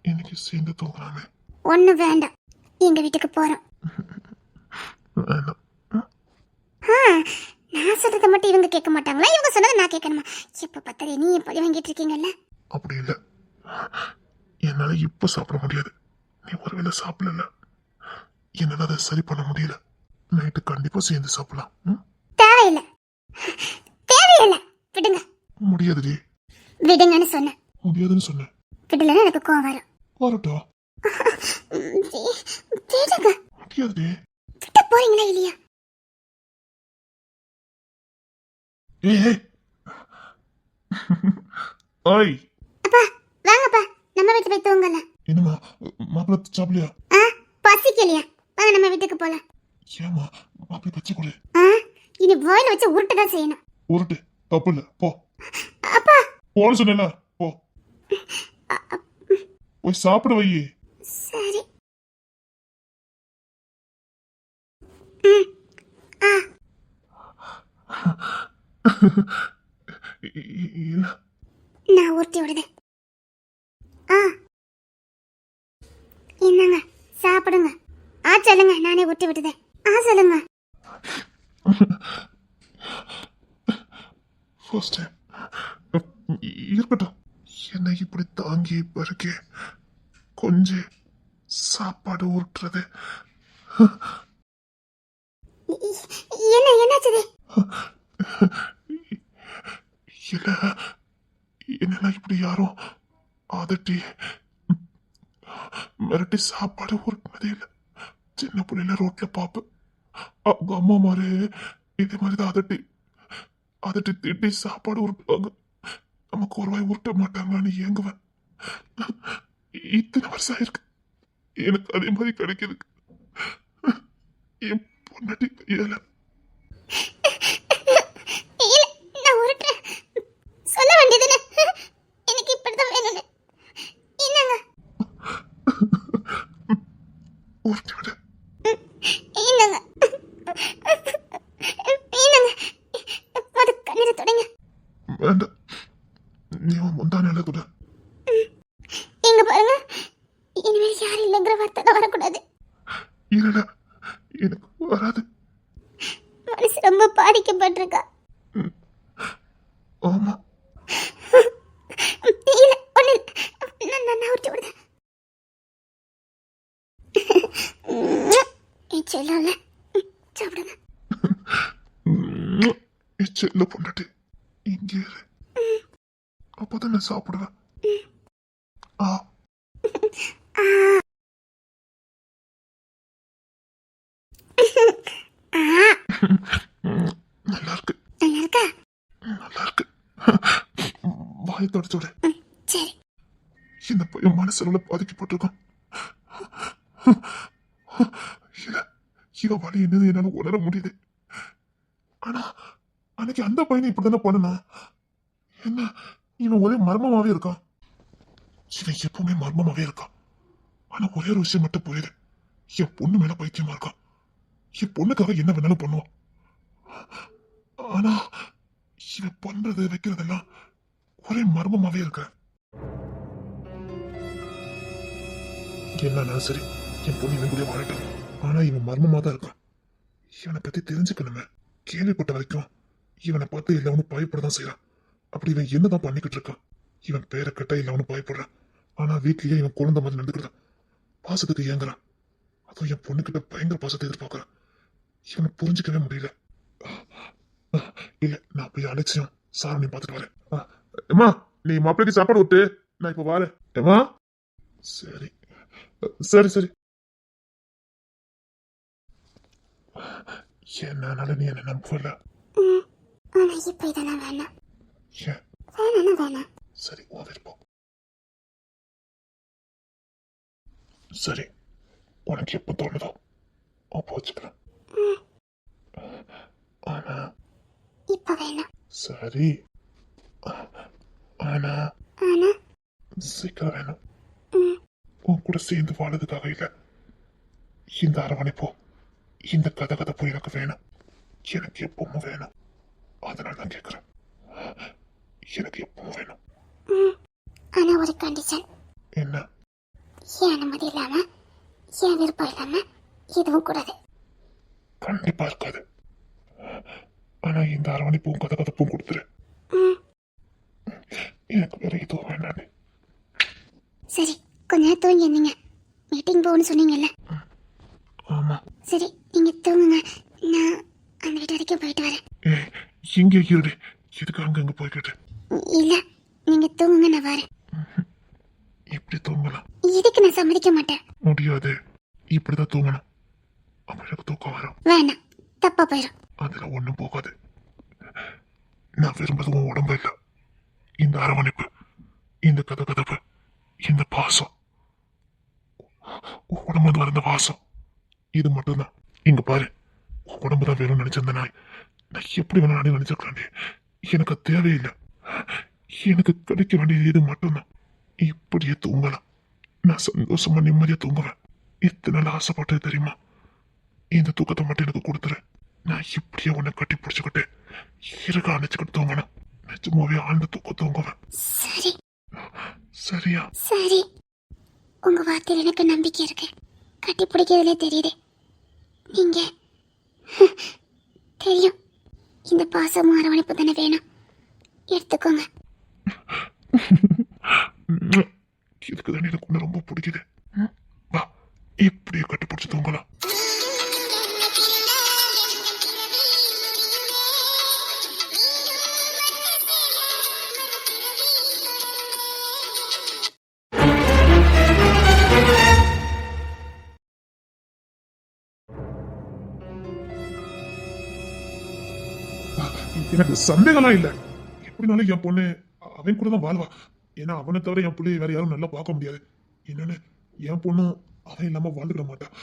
இன்னைக்கு சேர்ந்து தூங்குறாமே. ஒண்ணு வேண்டாம், எங்க வீட்டுக்கு போறோம். வேண்டாம். ஆ, நான் சொல்றதை மட்டும் இவங்க கேட்க மாட்டாங்களா? இவங்க சொன்னதை நான் கேட்கணுமா? எப்ப பார்த்தாலும் நீ பழி வாங்கிட்டு இருக்கீங்கல்ல. அப்படி இல்லை, என்னால இப்ப சாப்பிட முடியாது. நீ ஒருவேளை சாப்பிடல, என்னால அதை சரி பண்ண முடியல. நைட்டு கண்டிப்பா சேர்ந்து சாப்பிடலாம். ம்? தேவையில்லை, தேவையில்லை, விடுங்க. முடியாதுடி. விடுங்கன்னு சொன்னேன். முடியாதுன்னு சொன்னேன். விடலன்னு எனக்கு கோவம் வரும். வரட்டும். விடுங்க. முடியாதுடி. விட்டு போறீங்களா இல்லையா? ஏய் ஓய், அப்பா வாங்கப்பா, நம்ம வீட்டுல போய் தூங்கலாம். என்னம்மா மாப்பிள்ள சாப்பிடலையா? ஆ, பசிக்கலையா? வாங்க நம்ம வீட்டுக்கு போலாம். ஏமா மாப்பிள்ள வச்சு கொடு. ஆ, இனி வாயில வச்சு உருட்டு தான் செய்யணும். உருட்டு, தப்பு இல்ல, போ. அப்பா போன்னு சொன்னேன்ல, போ. போய் சாப்பிட வை. சரி. ம். ஆ, இல்ல, நான் ஊட்டி விடுதேன். ஆ, என்னங்க சாப்பிடுங்க. ஆ சொல்லுங்க, நானே ஊட்டி விடுதேன். ஆ சொல்லுங்க. First time. இருக்கட்டும், என்னை இப்படி தாங்கி பருக்கி கொஞ்சம் சாப்பாடு உருட்டுறது. என்னாச்சுது? இல்ல, என்னெல்லாம் இப்படி யாரும் அதட்டி மிரட்டி சாப்பாடு உருட்டினதே இல்லை. சின்ன பிள்ளைல ரோட்ல பாப்பேன், அவங்க அம்மா மாதிரி இதே மாதிரிதான் அதட்டி அதட்டி திட்டி சாப்பாடு உருட்டுவாங்க. நமக்கு ஒரு வாய் உருட்ட மாட்டாங்கன்னு ஏங்குவேன். இத்தனை வருஷம் ஆயிருக்கு, எனக்கு அதே மாதிரி கிடைக்குது. என் பொண்டாட்டி கையால. இல்ல, நான் உருட்டுறேன். சொல்ல வேண்டியதுன்னு எனக்கு இப்படிதான் வேணும்னு. என்னங்க? உருட்டி விடு. என்னங்க? என்னங்க? அது கண்ணீரை தொடங்க. வேண்டாம், நீ முந்தான கூட. இங்க பாருங்க, இனிமேல் யாரும் இல்லைங்கிற வார்த்தை வரக்கூடாது. இல்ல, எனக்கு வராது. மனசு ரொம்ப பாதிக்கப்பட்டிருக்கா. ஆமா, இல்ல, ஒண்ணு இல்ல. நான் ஊட்டி விடுதேன். என் செல்லல சாப்பிடுங்க. செல்ல பொண்டாட்டி இங்கே இரு. அப்பதான் நான் சாப்பிடுவேன். ஆ, நல்லா இருக்கு, நல்லா இருக்கா? நல்லா இருக்கு. வாயை தொடச்சு விடு. சரி. இந்த பையன் மனசுல பாதிக்கப்பட்டிருக்கான். இல்ல, இவ வழி என்னது என்னால உணர முடியுது. ஆனா அன்னைக்கு அந்த பையனை இப்படிதானே பண்ணனா? என்ன இவன் ஒரே மர்மமாவே இருக்கான். இவன் எப்பவுமே மர்மமாவே இருக்கான். ஆனா ஒரே ஒரு விஷயம் மட்டும் புரியுது, என் பொண்ணு மேல பைத்தியமா இருக்கான். என் பொண்ணுக்காக என்ன வேணாலும் பண்ணுவான். ஆனா இவன் பண்றது வைக்கிறதெல்லாம் ஒரே மர்மமாவே இருக்க. என்னன்னா சரி, என் பொண்ணு இவன் கூட வாழட்டும். ஆனா இவன் மர்மமா தான் இருக்கான். இவனை பத்தி தெரிஞ்சுக்கணுமே. கேள்விப்பட்ட வரைக்கும் இவனை பார்த்து எல்லாவனும் பயப்படதான் செய்யறான். அப்படி இவன் என்னதான் பண்ணிக்கிட்டு இருக்கான்? இவன் பேரை கட்ட எல்லாவனும் பயப்படுறான். ஆனா வீட்லயே இவன் குழந்தை மாதிரி நடந்துக்கிறான். பாசத்துக்கு ஏங்குறான். அதுவும் என் பொண்ணுகிட்ட பயங்கர பாசத்தை எதிர்பார்க்கறான். இவனை புரிஞ்சுக்கவே முடியல. இல்ல, நான் போய் அலட்சியம் சார் நீ பார்த்துட்டு வரேன். அம்மா, நீ மாப்பிள்ளைக்கு சாப்பாடு விட்டு நான் இப்ப வரேன். ஏமா? சரி சரி சரி. என்னால நீ என்ன நம்பல. ஆனா இப்ப இதெல்லாம் வேணாம். ஏன்? வேணாம். சரி, உன் விருப்பம். சரி, உனக்கு எப்ப தோணுதோ அப்போ வச்சுக்கிறேன். ஆனா இப்ப வேணாம். சரி, ஆனா ஆனா சீக்கிரம் வேணும். உன் கூட சேர்ந்து வாழறதுக்காக இல்ல, இந்த அரவணைப்போ இந்த கதை கதை போய் எனக்கு வேணும். எனக்கு எப்பவும் வேணும். அதனாலதான் கேக்குறேன். எனக்கு எப்பவும் வேணும். ஆனா ஒரு கண்டிஷன். என்ன? என் அனுமதி இல்லாம, என் விருப்பம் இல்லாம எதுவும் கூடாது. கண்டிப்பா இருக்காது. ஆனா இந்த அரவணைப்பும் கதகதப்பும் கொடுத்துரு. எனக்கு வேற எதுவும் வேண்டாம். சரி, கொஞ்ச நேரம் தூங்கி இருந்தீங்க. மீட்டிங் போகணும்னு சொன்னீங்கல்ல. ஆமா. சரி, நீங்க தூங்குங்க. நான் அந்த வீட்டு வரைக்கும் போயிட்டு வரேன். இங்கே இருடு. எதுக்கு அங்க போய்கிட்டு? இல்ல, நீங்க தூங்குங்க, நான் வரேன். இப்படி தூங்கலாம்? இதுக்கு நான் சம்மதிக்க மாட்டேன். முடியாது. இப்படிதான் தூங்கணும். அப்ப எனக்கு தூக்கம் வரும். வேணாம், தப்பா போயிடும். அதுல ஒண்ணும் போகாது. நான் விரும்புறது உன் உடம்பு இல்ல, இந்த அரவணைப்பு, இந்த கதகதப்பு, இந்த பாசம், உடம்பு வந்த வாசம், இது மட்டும்தான். இங்க பாரு, உடம்பு தான் வேணும்னு நினைச்சிருந்த நான் எப்படி வேணாலும் நினைச்சிருக்கேன். எனக்கு அது தேவையில்லை. எனக்கு கிடைக்க வேண்டியது இது மட்டும்தான். இப்படியே தூங்கலாம். நான் சந்தோஷமா நிம்மதியா தூங்குவேன். இத்தனை நாள் ஆசைப்பட்டது தெரியுமா? இந்த தூக்கத்தை மட்டும் எனக்கு கொடுத்துரு. நான் இப்படியே உன்னை கட்டி பிடிச்சுக்கிட்டு இருக்க அணைச்சுக்கிட்டு தூங்கணும். நிஜமாவே ஆழ்ந்த தூக்கம் தூங்குவேன். சரி. சரியா? சரி, உங்க வார்த்தையில் எனக்கு நம்பிக்கை இருக்கு. கட்டி பிடிக்கிறதுலே தெரியுது. நீங்க தெரியும், இந்த பாசமும் அரவணைப்பு தானே வேணும். எடுத்துக்கோங்க. இதுக்கு தானே எனக்கு ஒண்ணு ரொம்ப பிடிக்குது. வா, இப்படியே கட்டி பிடிச்சு தூங்கலாம். எனக்கு சந்தேகம்லாம் இல்ல. எப்படினாலும் என் பொண்ணு அவன் கூட தான் வாழ்வா. ஏன்னா அவனை தவிர என் பிள்ளைய வேற யாரும் நல்லா பார்க்க முடியாது. என்னன்னு என் பொண்ணும் அவன் இல்லாம வாழ்ந்துக்கிட மாட்டான்.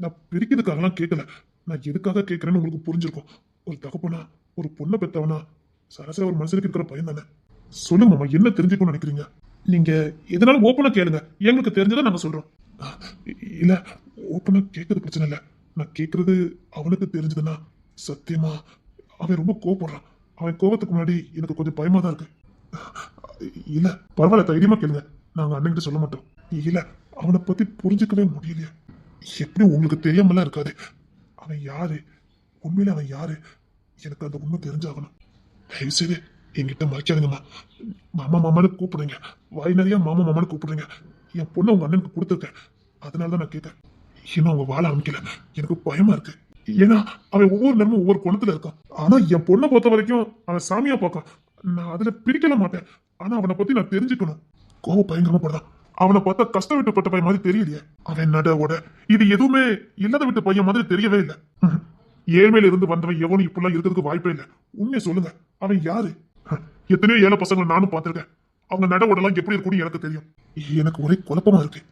நான் பிரிக்கிறதுக்காகலாம் கேட்கல. நான் எதுக்காக கேட்கறேன்னு உங்களுக்கு புரிஞ்சிருக்கும். ஒரு தகப்பனா, ஒரு பொண்ணை பெற்றவனா, சராசரி ஒரு மனுஷனுக்கு இருக்கிற பையன் தானே. சொல்லுங்க மாமா, என்ன தெரிஞ்சுக்கணும்னு நினைக்கிறீங்க? நீங்க எதனாலும் ஓப்பனா கேளுங்க. எங்களுக்கு தெரிஞ்சதை நாங்க சொல்றோம். இல்ல, ஓப்பனா கேட்கறது பிரச்சனை இல்ல. நான் கேட்கறது அவனுக்கு தெரிஞ்சதுன்னா சத்தியமா அவன் ரொம்ப கோவப்படுறான். அவன் கோவத்துக்கு முன்னாடி எனக்கு கொஞ்சம் பயமா தான் இருக்கு. இல்ல பரவாயில்ல, தைரியமா கேளுங்க. நாங்க அண்ணன்கிட்ட சொல்ல மாட்டோம். இல்ல, அவனை பத்தி புரிஞ்சுக்கவே முடியலையே. எப்படி உங்களுக்கு தெரியாமலாம் இருக்காது. அவன் யாரு, உண்மையில அவன் யாரு, எனக்கு அந்த உண்மை தெரிஞ்சாகணும். தயவு செய்து என்கிட்ட மறைக்காதுங்கம்மா. மாமா மாமான்னு கூப்பிடுறீங்க, வாய் நிறைய மாமா மாமான்னு கூப்பிடுறீங்க. என் பொண்ணை உங்க அண்ணனுக்கு கொடுத்துருக்கேன். அதனாலதான் நான் கேட்டேன். இன்னும் அவங்க வாழ ஆரம்பிக்கல, எனக்கு பயமா இருக்கு. ஏன்னா அவன் ஒவ்வொரு நேரமும் ஒவ்வொரு குணத்துல இருக்கான். ஆனா என் பொண்ணை பொறுத்த வரைக்கும் அவன் சாமியா பார்க்கான். நான் அதுல பிரிக்கல மாட்டேன். ஆனா அவனை பத்தி நான் தெரிஞ்சுக்கணும். கோவம் பயங்கரமா படுறான். அவனை பார்த்தா கஷ்டம் விட்டுப்பட்ட பையன் மாதிரி தெரியலையே. அவன் நடவோட இது எதுவுமே இல்லாத விட்டு பையன் மாதிரி தெரியவே இல்லை. ஏழ்மையில இருந்து வந்தவன் எவனும் இப்பெல்லாம் இருக்கிறதுக்கு வாய்ப்பே இல்லை. உண்மையை சொல்லுங்க, அவன் யாரு? எத்தனையோ ஏழை பசங்களை நானும் பார்த்திருக்கேன். அவங்க நடவோடலாம் எப்படி இருக்குன்னு எனக்கு தெரியும். எனக்கு ஒரே குழப்பமா இருக்கு.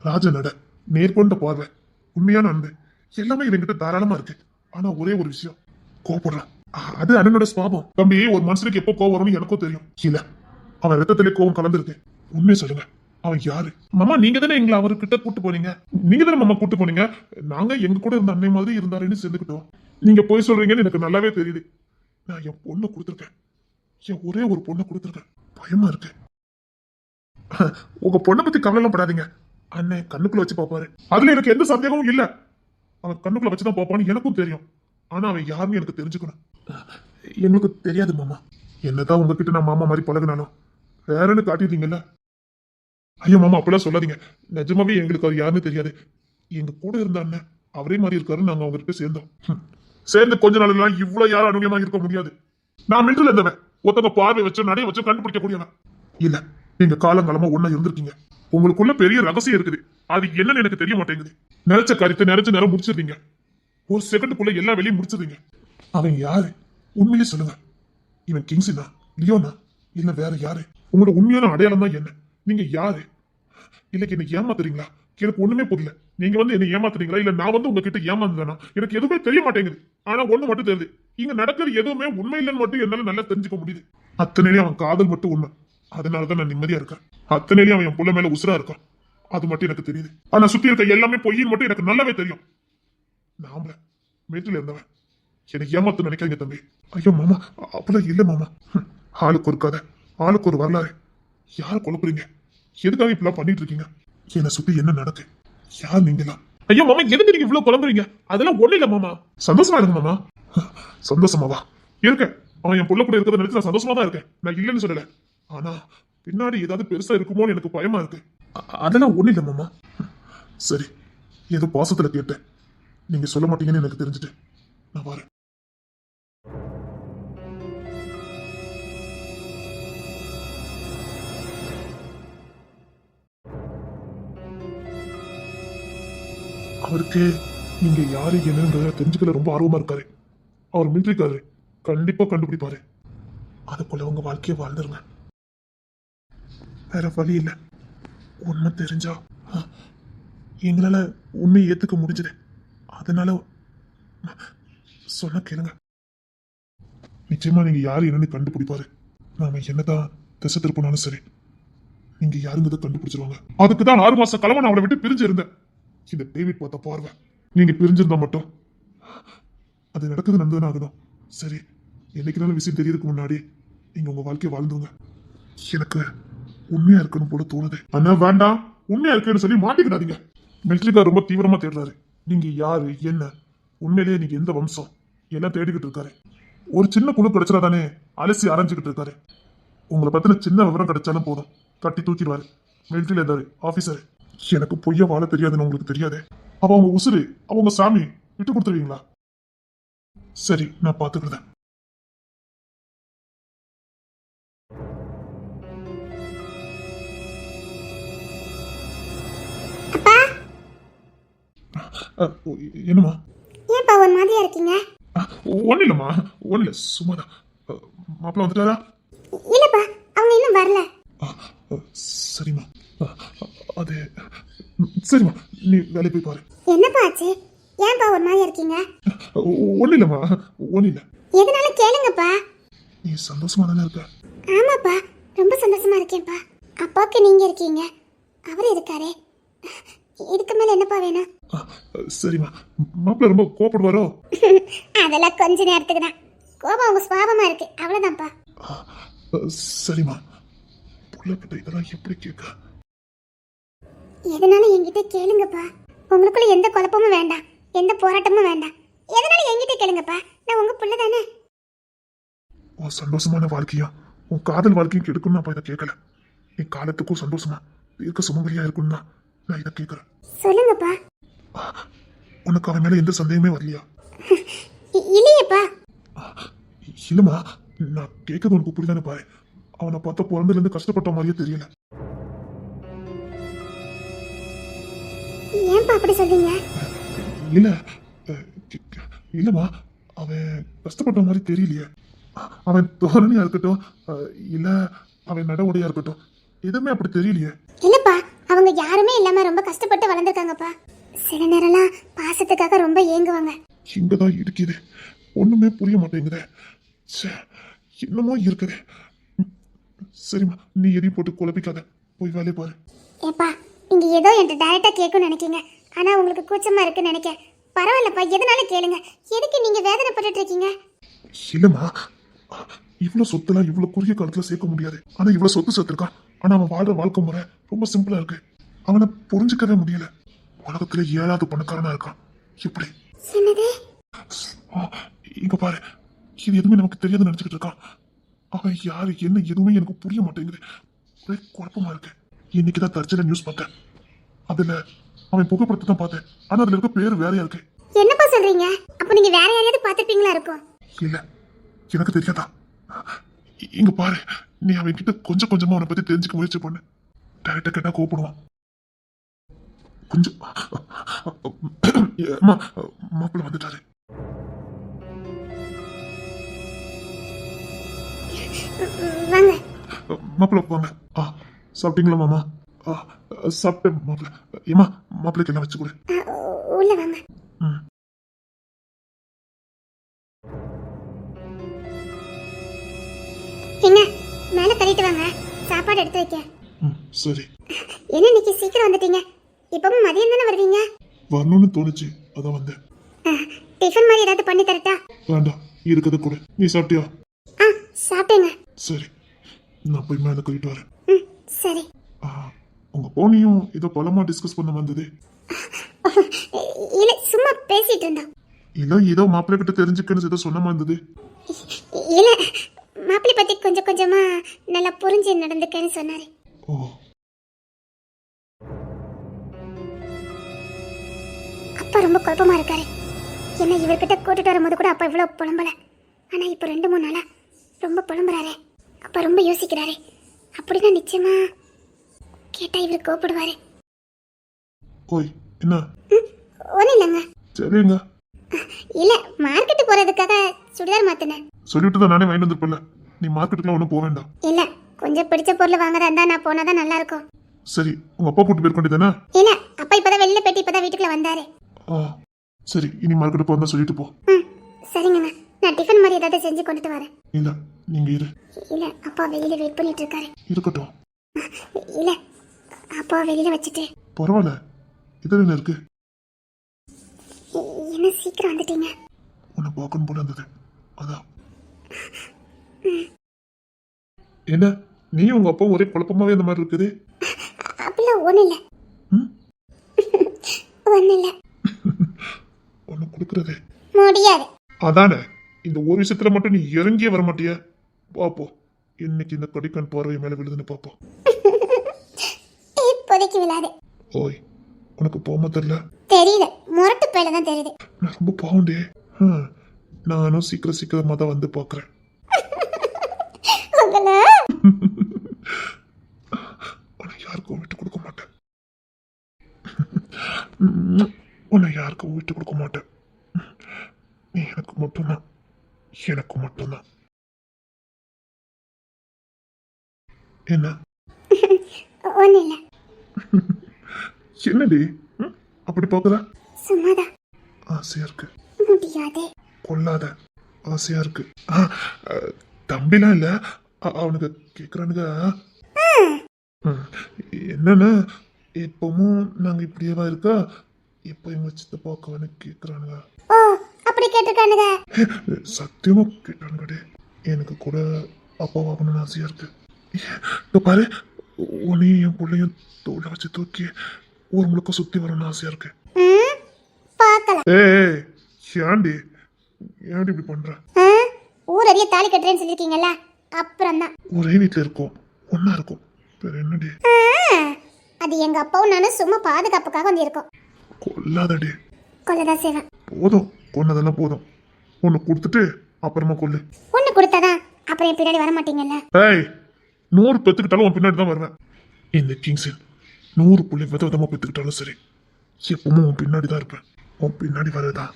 ராஜ நட, நேர்கொண்ட பார்வை, உண்மையான அன்பு எல்லாமே இவங்கிட்ட தாராளமா இருக்கு. ஆனா ஒரே ஒரு விஷயம், கோவப்படுறான். அது அண்ணனோட சுவாபம். தம்பி, ஒரு மனுஷனுக்கு எப்போ கோவம் வரும்னு எனக்கும் தெரியும். இல்ல, அவன் ரத்தத்திலே கோவம் கலந்துருக்கு. உண்மையை சொல்லுங்க, அவன் யாரு? மாமா, நீங்க தானே எங்களை அவர்கிட்ட கூட்டு போனீங்க. நீங்க தானே மாமா கூட்டு போனீங்க. நாங்க எங்க கூட இருந்த அன்னை மாதிரி இருந்தாருன்னு சேர்ந்துக்கிட்டோம். நீங்க போய் சொல்றீங்கன்னு எனக்கு நல்லாவே தெரியுது. நான் என் பொண்ணை கொடுத்துருக்கேன். என் ஒரே ஒரு பொண்ணை கொடுத்துருக்கேன். பயமா இருக்கு. உங்க பொண்ணை பத்தி கவலை எல்லாம் படாதீங்க. அண்ணன் கண்ணுக்குள்ள வச்சு பாப்பாரு. அதுல எனக்கு எந்த சந்தேகமும் இல்ல. அவன் கண்ணுக்குள்ள வச்சுதான் பாப்பான்னு எனக்கும் தெரியும். ஆனா அவன் யாருன்னு எனக்கு தெரிஞ்சுக்கணும். எங்களுக்கு தெரியாது மாமா. என்னதான் உங்ககிட்ட நான் மாமா மாதிரி பழகினாலும் வேறன்னு காட்டிட்டீங்கல்ல. ஐயோ மாமா, அப்படிலாம் சொல்லாதீங்க. நிஜமாவே எங்களுக்கு அவர் யாருன்னு தெரியாது. எங்க கூட இருந்த அண்ணன் அவரே மாதிரி இருக்காருன்னு நாங்க அவங்ககிட்ட சேர்ந்தோம். சேர்ந்து கொஞ்ச நாள் எல்லாம் இவ்வளவு யாரும் அனுகூலமா இருக்க முடியாது. நான் மின்றில் இருந்தவன், ஒருத்தவங்க பார்வை வச்சு நடைய வச்சு கண்டுபிடிக்க கூடியவன் இல்ல. நீங்க காலங்காலமா ஒண்ணா இருந்திருக்கீங்க. உங்களுக்குள்ள பெரிய ரகசியம் இருக்குது. அது என்னன்னு எனக்கு தெரிய மாட்டேங்குது. நினைச்ச காரியத்தை நினைச்ச நேரம் முடிச்சிருந்தீங்க. ஒரு செகண்டுக்குள்ள எல்லா வேலையும் முடிச்சிருந்தீங்க. அவன் யாரு? உண்மையிலே சொல்லுங்க. இவன் கிங்ஸினா, லியோனா, இல்ல வேற யாரு? உங்களோட உண்மையான அடையாளம் தான் என்ன? நீங்க யாரு? இல்ல என்ன ஏமாத்துறீங்களா? எனக்கு ஒண்ணுமே புரியல. நீங்க வந்து என்ன ஏமாத்துறீங்களா, இல்ல நான் வந்து உங்ககிட்ட ஏமாந்துதானா? எனக்கு எதுவுமே தெரிய மாட்டேங்குது. ஆனா ஒண்ணு மட்டும் தெரியுது, இங்க நடக்கிறது எதுவுமே உண்மை இல்லைன்னு மட்டும் என்னால நல்லா தெரிஞ்சுக்க முடியுது. அத்தனையிலே அவன் காதல் மட்டும் உண்மை. அதனாலதான் நான் நிம்மதியா இருக்கேன். அத்தனையிலே அவன் என் புள்ள மேல உசுரா இருக்கான். அது மட்டும் எனக்கு தெரியுது. ஆனா சுத்தி இருக்க எல்லாமே பொய்ன்னு மட்டும் எனக்கு நல்லாவே தெரியும். நாமள மேட்டில் இருந்தவன் என்னை ஏமாத்து நினைக்காதீங்க தம்பி. ஐயோ மாமா, அப்படிலாம் இல்ல மாமா. ஆளுக்கு ஒரு கதை, ஆளுக்கு ஒரு வரலாறு. யாரை குழப்புறீங்க? எதுக்காக இப்படிலாம் பண்ணிட்டு இருக்கீங்க? என்னை சுத்தி என்ன நடக்கு? யார் நீங்களா? ஐயோ மாமா, எதுக்கு நீங்க இவ்வளவு குழம்புறீங்க? அதெல்லாம் ஒண்ணு இல்ல மாமா. சந்தோஷமா இருங்க மாமா. சந்தோஷமாவா இருக்கேன்? அவன் என் புள்ள கூட இருக்கிறத நினைச்சு நான் சந்தோஷமா தான் இருக்கேன். நான் இல்லைன்னு சொல்லல. ஆனா பின்னாடி ஏதாவது பெருசா இருக்குமோன்னு எனக்கு பயமா இருக்கு. அதெல்லாம் ஒண்ணு இல்ல மாமா. சரி, ஏதோ பாசத்துல கேட்டேன். நீங்க சொல்ல மாட்டீங்கன்னு எனக்கு தெரிஞ்சுட்டு நான் வரேன். அவருக்கு நீங்க யாரு என்னன்றத தெரிஞ்சுக்கல ரொம்ப ஆர்வமா இருக்காரு. அவர் மிலிட்டரிக்காரு, கண்டிப்பா கண்டுபிடிப்பாரு. அதுக்குள்ள உங்க வாழ்க்கைய வாழ்ந்துருங்க. வேற வழி இல்ல. உண்மை தெரிஞ்சா எங்களால உண்மையை ஏத்துக்க முடிஞ்சது. அதனால சொன்ன கேளுங்க. நிச்சயமா நீங்க யாரு என்னன்னு கண்டுபிடிப்பாரு. நாம என்னதான் திசை திருப்பினாலும் சரி, நீங்க யாருங்கிறத கண்டுபிடிச்சிருவாங்க. அதுக்குதான் 6 மாச காலமா நான் அவளை விட்டு பிரிஞ்சு இருந்தேன். இந்த டேவிட் பார்த்த பார்வை, நீங்க பிரிஞ்சிருந்தா மட்டும் அது நடக்குது நந்தன் ஆகணும். சரி, என்னைக்குனாலும் விஷயம் தெரியறதுக்கு முன்னாடி நீங்க உங்க வாழ்க்கையை வாழ்ந்துங்க. எனக்கு உண்மையா இருக்கணும் போல தோணுது. ஆனா வேண்டாம், உண்மையா இருக்குன்னு சொல்லி மாட்டிக்கிடாதீங்க. மிலிட்டரிக்கார் ரொம்ப தீவிரமா தேடுறாரு. நீங்க யாரு என்ன, உண்மையிலேயே நீங்க எந்த வம்சம் எல்லாம் தேடிக்கிட்டு இருக்காரு. ஒரு சின்ன குழு கிடைச்சா தானே அலசி அரைஞ்சுக்கிட்டு இருக்காரு. உங்களை பத்தின சின்ன விவரம் கிடைச்சாலும் போதும், கட்டி தூக்கிடுவாரு. மிலிட்டரியில இருந்தாரு ஆபீசர். எனக்கு பொய்யா வாழ தெரியாதுன்னு உங்களுக்கு தெரியாதே. அவ அவங்க உசுரு, அவங்க சாமி, விட்டு கொடுத்துருவீங்களா? சரி, நான் பாத்துக்கிறேன். என்னம்மா? ஏன்பா ஒரு மாதிரியா இருக்கீங்க? ஒண்ணு இல்லம்மா, ஒண்ணு இல்ல, சும்மாதான். மாப்பிள்ள வந்துட்டாரா? இல்லப்பா, அவங்க இன்னும் வரல. சரிம்மா. அது சரிம்மா, நீ வேலையை போய் பாரு. என்னப்பா ஆச்சு? ஏன்பா ஒரு மாதிரியா இருக்கீங்க? ஒண்ணு இல்லம்மா, ஒண்ணு இல்ல. எதனால கேளுங்கப்பா. நீ சந்தோஷமா தானே இருக்க? ஆமாப்பா, ரொம்ப சந்தோஷமா இருக்கேன்ப்பா. அப்பாவுக்கு நீங்க இருக்கீங்க, அவரு இருக்காரே. இதுக்கு மேல என்னப்பா வேணும்? சரிம்மா. மாப்பிள்ள ரொம்ப கோபப்படுவாரோ? அதெல்லாம் கொஞ்ச நேரத்துக்கு தான். கோபம் உங்க சுவாபமா இருக்கு, அவ்வளவுதான்ப்பா. சரிம்மா. புள்ளப்பட்ட இதெல்லாம் எப்படி கேட்க? எதனால என்கிட்ட கேளுங்கப்பா. உங்களுக்குள்ள எந்த குழப்பமும் வேண்டாம், எந்த போராட்டமும் வேண்டாம். எதனால என்கிட்ட கேளுங்கப்பா, நான் உங்க புள்ள தானே. உன் சந்தோஷமான வாழ்க்கையும் உன் காதல் வாழ்க்கையும் கெடுக்கணும் அப்ப இதை கேட்கல. நீ காலத்துக்கும் சந்தோஷமா தீர்க்க சுமங்கலியா இருக்குன்னா நான் இதை கேட்கறேன். சொல்லுங்கப்பா. உனக்கு அவன் மேல எந்த சந்தேகமே வரலையா? இல்லையேப்பா. இல்லம்மா, நான் கேட்கறது உனக்கு புரிதானே பாரு. அவனை பார்த்த பிறந்ததுல இருந்து கஷ்டப்பட்ட மாதிரியே தெரியல. ஏன்பா அப்படி சொல்றீங்க? இல்ல இல்லம்மா, அவன் கஷ்டப்பட்ட மாதிரி தெரியலையே. அவன் தோரணையா இருக்கட்டும், இல்ல அவன் நடவடியா இருக்கட்டும், எதுவுமே அப்படி தெரியலையே. இல்லப்பா, அவங்க யாருமே இல்லாம ரொம்ப கஷ்டப்பட்டு வளர்ந்துருக்காங்கப்பா. சில நேரம்லாம் பாசத்துக்காக ரொம்ப ஏங்குவாங்க. இங்கதான் இருக்குது, ஒண்ணுமே புரிய மாட்டேங்குதே. என்னமோ இருக்குது. சரிம்மா, நீ எதையும் போட்டு குழப்பிக்காத, போய் வேலையை பாரு. ஏப்பா, நீங்க ஏதோ என்கிட்ட டைரக்டா கேட்கணும்னு நினைக்கீங்க, ஆனா உங்களுக்கு கூச்சமா இருக்குன்னு நினைக்க. பரவாயில்லப்பா, எதனால கேளுங்க. எதுக்கு நீங்க வேதனைப்பட்டு இருக்கீங்க? இல்லம்மா, இவ்வளவு சொத்துலாம் இவ்வளவு குறுகிய காலத்துல சேர்க்க முடியாது. ஆனா இவ்வளவு சொத்து சேர்த்திருக்கான். ஆனா அவன் வாழ்ற வாழ்க்கை முறை ரொம்ப சிம்பிளா இருக்கு. அவனை புரிஞ்சுக்கவே முடியல. உலகத்துல 7வது பணக்காரனா இருக்கான். எப்படி? என்னது? இங்க பாரு, இது எதுவுமே நமக்கு தெரியாதுன்னு நினைச்சுக்கிட்டு இருக்கான். அவன் யாரு என்ன எதுவுமே எனக்கு புரிய மாட்டேங்குது. ஒரே குழப்பமா இருக்கு. இன்னைக்குதான் தற்செயலா நியூஸ் பார்த்தேன். அதுல அவன் புகைப்படத்தை தான் பார்த்தேன். ஆனா அதுல இருக்க பேரு வேறையா இருக்கு. என்னப்பா சொல்றீங்க? அப்ப நீங்க வேற யாரையாவது பாத்திருப்பீங்களா இருக்கும்? இல்ல, எனக்கு தெரியாதா. இங்க பாரு, நீ அவன் கிட்ட கொஞ்சம் கொஞ்சமா அவனை பத்தி தெரிஞ்சுக்க முயற்சி பண்ணு. டைரக்டா கேட்டா கோபப்படுவான். கொஞ்சம் மாப்பிள்ள வந்துட்டாரு. வாங்க. மாப்பிள்ள வாங்க. சாப்பிட்டீங்களா மாமா? சாப்பிட்டேன் மாப்பிள்ள. ஏமா, மாப்பிள்ளைக்கு எல்லாம் வச்சு கொடு. உள்ள வாங்க. என்ன மேல தள்ளிட்டு வாங்க, சாப்பாடு எடுத்து வைக்க. சரி. என்ன இன்னைக்கு சீக்கிரம் வந்துட்டீங்க? இப்பவும் மதியம் தானே வருவீங்க? வரணும்னு தோணுச்சு, அதான் வந்தேன். டிஃபன் மாதிரி ஏதாவது பண்ணி தரட்டா? வேண்டாம், இருக்கிறது கூட. நீ சாப்பிட்டியா? ஆ சாப்பிட்டேங்க. சரி, நான் போய் மேலே போயிட்டு வரேன். ம் சரி. ஆ, உங்க போனியும் ஏதோ பலமா டிஸ்கஸ் பண்ண வந்தது. இல்ல சும்மா பேசிட்டு இருந்தோம். இல்ல ஏதோ மாப்பிள்ளை கிட்ட தெரிஞ்சுக்கன்னு ஏதோ சொன்ன வந்தது. இல்ல மாப்பிள்ளை பத்தி கொஞ்சம் கொஞ்சமா நல்லா புரிஞ்சு நடந்துக்கன்னு சொன்னாரு. ஓ, அப்பா ரொம்ப குழப்பமா இருக்காரு. என்ன இவர்கிட்ட கூட்டிட்டு வரும்போது கூட அப்பா இவ்வளவு புலம்பல, ஆனா இப்ப 2-3 நாளா ரொம்ப புலம்புறாரு. அப்பா ரொம்ப யோசிக்கிறாரு. அப்படின்னா நிச்சயமா கேட்டா இவர் கோபப்படுவாரு. ஓய் என்ன? ஒன்றும் இல்லைங்க. சரிங்க, இல்ல மார்க்கெட்டு போறதுக்காக சுடிதார் மாத்தினேன். சொல்லிட்டு தான் நானே வாங்கிட்டு வந்திருப்பேன்ல. நீ மார்க்கெட்டுக்குலாம் ஒன்றும் போக வேண்டாம். இல்ல கொஞ்சம் பிடிச்ச பொருள் வாங்குறதா இருந்தா நான் போனாதான் நல்லா இருக்கும். சரி, உங்க அப்பா கூட்டு போயிருக்க வேண்டியதானே? இல்ல அப்பா இப்பதான் வெளியில போயிட்டு இப்பதான் வீட்டுக்குள்ள வந்தாரு. ஆ சரி, இனி மார்க்கெட்டு போகிறதா சொல்லிட்டு போ. ம் சரிங்கண்ணா, நான் டிஃபன் மாதிரி ஏதாவது செஞ்சு கொண்டுட்டு வரேன். இல்ல நீங்க இரு. இல்ல அப்பா வெளியில வெயிட் பண்ணிட்டு இருக்காரு. இருக்கட்டும், இல்ல அப்பா வெளியில வச்சுட்டு. பரவாயில்ல. இது என்ன இருக்கு? என்ன சீக்கிரம் வந்துட்டீங்க? உன்னை பார்க்கணும் போல இருந்தது, அதான். என்ன நீயும் உங்க அப்பா ஒரே குழப்பமாவே இந்த மாதிரி இருக்குது? அப்படிலாம் ஒண்ணு இல்ல. ம்? ஒண்ணு இல்ல. உன்னை கொடுக்கறது முடியாது. அதானே, இந்த ஒரு விஷயத்துல மட்டும் நீ இறங்கியே வர மாட்டிய. பாப்போம் இன்னைக்கு இந்த கொடிக்கண் பார்வை மேல விழுதுன்னு பாப்போம். இப்போதைக்கு விழாது. ஓய், உனக்கு போக தெரியல? தெரியல, முரட்டு பேல தான் தெரியுது. நான் ரொம்ப பாவண்டே. நானும் சீக்கிரமா தான் வந்து பாக்குறேன். உங்களை உன்னை யாருக்கும் விட்டு கொடுக்க மாட்டேன். உன்னை யாருக்கும் விட்டு கொடுக்க மாட்டேன். நீ எனக்கு மட்டும்தான், எனக்கு மட்டும்தான். என்ன? ஒண்ணு இல்ல. என்னடி அப்படி பாக்குற? சும்மாதான். ஆசையா இருக்கு. முடியாது. கொல்லாத, ஆசையா இருக்கு. தம்பிலாம் இல்ல, அவனுக்கு கேக்குறானுங்க. என்னன்னா இப்பவும் நாங்க இப்படியேவா இருக்கா, இப்ப எங்க சித்தப்பாக்கவனு கேக்குறானுங்க. ஓ அப்படி கேட்டிருக்கானுங்க. சத்தியமா கேட்டானுங்கடே. எனக்கு கூட அப்பாவாகணும்னு ஆசையா இருக்கு. இப்ப பாரு, உன்னையும் என் பிள்ளையும் தோலை வச்சு தூக்கி ஊர் முழுக்க சுத்தி வரணும்னு ஆசையா இருக்கு. பார்க்கலாம். ஏய் ஏண்டி ஏண்டி இப்படி பண்ற? ஊர் அறிய தாலி கட்டுறேன்னு சொல்லிருக்கீங்கல்ல, அப்புறம் தான். ஒரே வீட்டுல இருக்கோம், ஒன்னா இருக்கும், வேற என்னடி? அது எங்க அப்பாவும் நானும் சும்மா பாதுகாப்புக்காக வந்து இருக்கோம். கொல்லாதடி. கொல்லதான் செய்வேன். போதும், கொன்னதெல்லாம் போதும். ஒன்னு கொடுத்துட்டு அப்புறமா கொல்லு. ஒண்ணு கொடுத்தாதான் அப்புறம் என் பின்னாடி வர மாட்டீங்கல்ல. ஏய், 100 பெத்துக்கிட்டாலும் உன் பின்னாடி தான் வருவேன். இந்த கிங்ஸில் 100 புள்ளி விதவிதமா பெத்துக்கிட்டாலும் சரி, எப்பவும் உன் பின்னாடி தான் இருப்பேன். உன் பின்னாடி வரதான்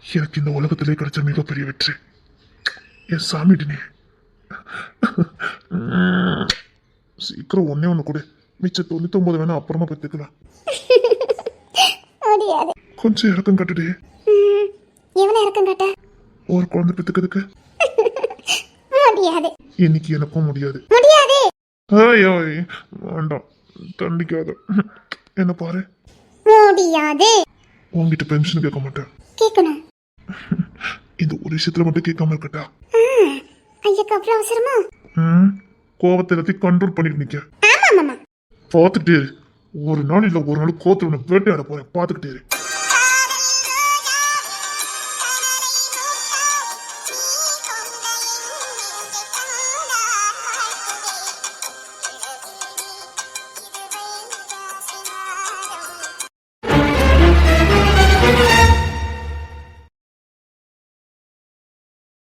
எனக்கு இந்த உலகத்திலே கிடைச்ச மிகப்பெரிய வெற்றி. என் சாமிடி நீ. சீக்கிரம் ஒண்ணு கொடு, மிச்ச 99 வேணா அப்புறமா பெத்துக்கலாம். முடியாது. கொஞ்சம் இறக்கம் கட்டுடி. எவ்வளவு இறக்கம் கட்ட? ஒரு குழந்தை பெத்துக்கிறதுக்கு முடியாது. இன்னைக்கு எனக்கும் முடியாது. முடியாது. ஐயோ வேண்டாம், தண்டிக்காத. என்ன பாரு, முடியாது. உங்ககிட்ட பென்ஷன் கேட்க மாட்டேன். கேட்கணும். இந்த ஒரு விஷயத்துல மட்டும் கேட்காம இருக்கட்டா? ஐயக்கு அவ்வளவு அவசரமா? கோவத்தை எல்லாத்தையும் கண்ட்ரோல் பண்ணிட்டு நிக்க. ஆமா மாமா. பாத்துக்கிட்டே இரு, ஒரு நாள் இல்ல ஒரு நாள் கோத்துல உன்னை வேட்டையாட போறேன், பாத்துக்கிட்டே இரு.